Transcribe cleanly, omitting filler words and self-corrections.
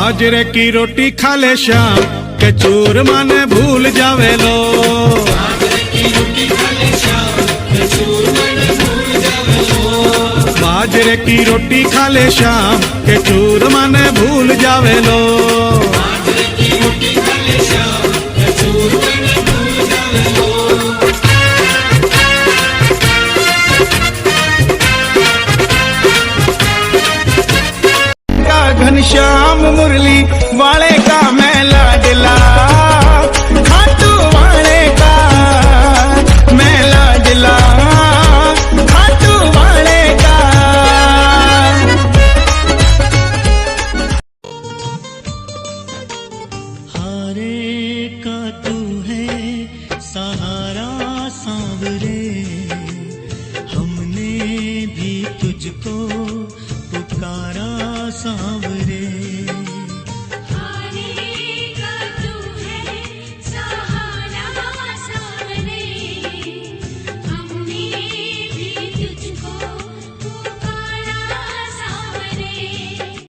बाजरे की रोटी खा ले श्याम के चूरमा ने भूल जावेलो। बाजरे की रोटी खा ले श्याम के चूरमा ने भूल जावेलो। घनश्याम मुरली वाले का